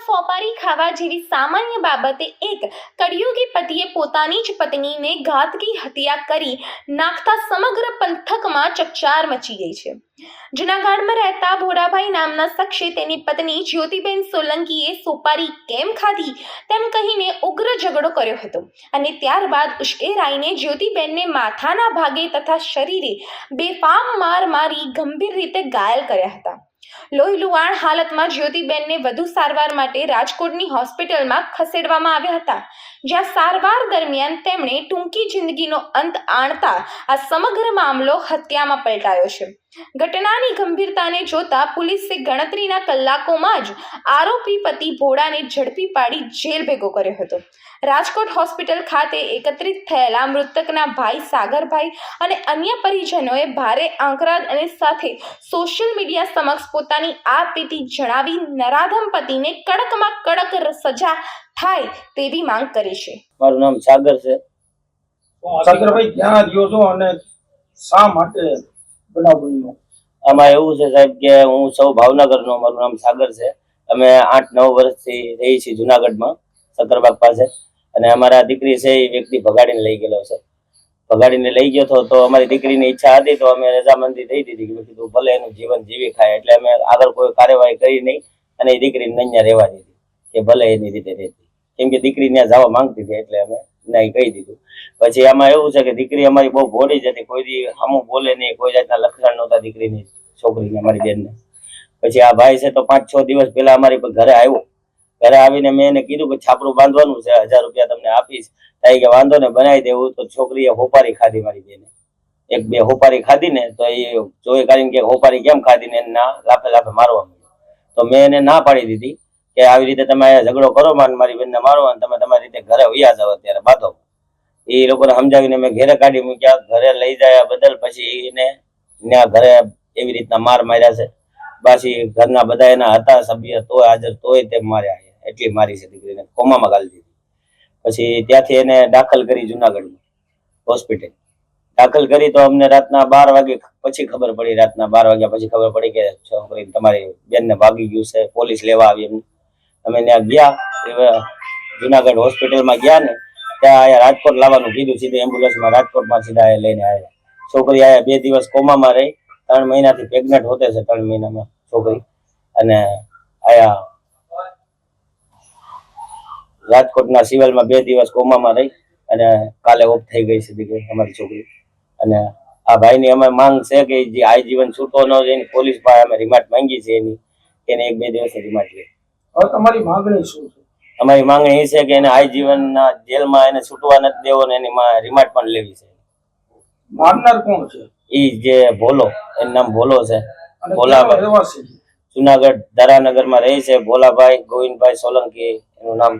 સોપારી ખાવા જેવી સામાન્ય બાબતે એક કળિયુગી પતિએ પોતાની જ પત્નીને ઘાતકી હત્યા કરી નાખતા સમગ્ર પંથકમાં ચકચાર મચી ગઈ છે। જૂનાગઢમાં રહેતા ભોળાભાઈ નામના શખ્સે તેની પત્ની જ્યોતિબેન સોલંકીએ સોપારી કેમ ખાધી તેમ કહીને ઉગ્ર ઝઘડો કર્યો હતો અને ત્યારબાદ ઉશ્કેરાઈને જ્યોતિબેનને માથાના ભાગે તથા શરીરે બેફામ માર મારી ગંભીર રીતે ઘાયલ કર્યા હતા। લોહીલુહાણ હાલતમાં જ્યોતિબેનને વધુ સારવાર માટે રાજકોટની હોસ્પિટલમાં ખસેડવામાં આવ્યા હતા, જ્યાં સારવાર દરમિયાન તેમણે ટૂંકી જિંદગીનો અંત આણતા આ સમગ્ર મામલો હત્યામાં પલટાયો છે। ઘટનાની ગંભીરતાને જોતા પોલીસે ગણતરીના કલાકોમાં જ આરોપી પતિ ભોળાને ઝડપી પાડી જેલ ભેગો કર્યો હતો। રાજકોટ હોસ્પિટલ ખાતે એકત્રિત થયેલા મૃતકના ભાઈ સાગરભાઈ અને અન્ય પરિજનોએ ભારે આંકડા અને સાથે સોશિયલ મીડિયા સમક્ષ પોતાની આપવીતી જણાવી નરાધમ પતિને કડકમાં કડક સજા થાય તેવી માંગ કરી છે। મારું નામ સાગર છે। સાગરભાઈ ક્યાં રહ્યો છો અને શા માટે બનાવ બન્યો? આમાં એવું છે સાહેબ કે હું સૌ ભાવનગરનો, મારું નામ સાગર છે। અમે 8-9 વર્ષથી રહી છીએ જુનાગઢમાં સક્કરબાગ પાસે, અને અમારા દીકરી છે એ વ્યક્તિ ભગાડીને લઈ ગયેલો છે। ભગાડીને લઈ ગયો હતો તો અમારી દીકરીની ઈચ્છા હતી તો અમે રજામંદી થઈ દીધી કે કીધું ભલે એનું જીવન જીવી ખાય, એટલે અમે આગળ કોઈ કાર્યવાહી કરી નહીં અને એ દીકરીને અહીંયા રહેવા દીધી કે ભલે એની રીતે રહેતી, કેમ કે દીકરી ત્યાં જવા માંગતી હતી એટલે અમે નહીં કહી દીધું। પછી આમાં એવું છે કે દીકરી અમારી બહુ ભોળી જ હતી, કોઈ દી સામું બોલે નહીં, કોઈ જાતના લક્ષણ નહોતા દીકરીની છોકરીને, અમારી બેનને। પછી આ ભાઈ છે તો 5-6 દિવસ પહેલા અમારી ઘરે આવ્યો। ઘરે આવીને મેં એને કીધું કે છાપરું બાંધવાનું છે, 1000 રૂપિયા તમને આપીશ, થાય કે વાંધો ને બનાવી દેવું। તો છોકરીએ હોપારી ખાધી, મારી બેને 1-2 હોપારી ખાધી ને તો એ જોઈ કરીને કે હોપારી કેમ ખાધી ને ના લાફે લાફે મારવા માંડ્યો। તો મેં એને ના પાડી દીધી કે આવી રીતે તમે ઝઘડો કરો મારી બેનને મારો અને તમે તમારી રીતે ઘરે વયા જાવ, અત્યારે બાંધો। એ લોકોને સમજાવીને મેં ઘરે કાઢી મૂક્યા। ઘરે લઈ જાય બદલ પછી એને ત્યાં ઘરે એવી રીતના માર માર્યા છે। પાછી ઘરના બધા એના હતા સભ્ય તોય હાજર, તોય તેમ માર્યા, એટલી મારી છે દીકરીને, કોમામાં ગાળી દીધી। પછી ત્યાંથી એને દાખલ કરી જુનાગઢમાં હોસ્પિટલ દાખલ કરી તો અમને રાતના 12 વાગે પછી ખબર પડી, રાતના 12 વાગ્યા પછી ખબર પડી કે છોકરી તમારી બેનને ભાગી ગયું છે, પોલીસ લેવા આવી એમને। અમે ત્યાં ગયા, જુનાગઢ હોસ્પિટલમાં ગયા ને ત્યાં અહીંયા રાજકોટ લાવવાનું કીધું, સીધું એમ્બ્યુલન્સમાં રાજકોટમાં સીધા લઈને આવ્યા। છોકરી આયા 2 દિવસ કોમામાં રહી, 3 મહિનાથી પ્રેગ્નન્ટ હોતે છે, 3 મહિનામાં છોકરી, અને આયા રાજકોટના સિવિલમાં 2 દિવસ કોમામાં રહી અને કાલે ઓફ થઈ ગઈ છે દીકરી, અમારી છોકરી। અને આ ભાઈની અમે માંગ છે કે જે આજીવન છૂટો ન રહે, એની પોલીસ પાસે અમે રિમાન્ડ માંગી છે, એને 1-2 દિવસની રિમાન્ડ લે। હવે તમારી માંગણી શું છે? અમારી માંગણી એ છે કે એને આજીવનના જેલમાં એને છૂટવા નથી દેવો ને એની રિમાન્ડ પણ લેવી છે। મારનાર કોણ છે? એ જે ભોલો, એનું નામ ભોલો છે, અને ભોલાભાઈ, રહેવાસી જુનાગઢ ધરાનગરમાં રહે છે, ભોલાભાઈ ગોવિંદભાઈ સોલંકી એનું નામ।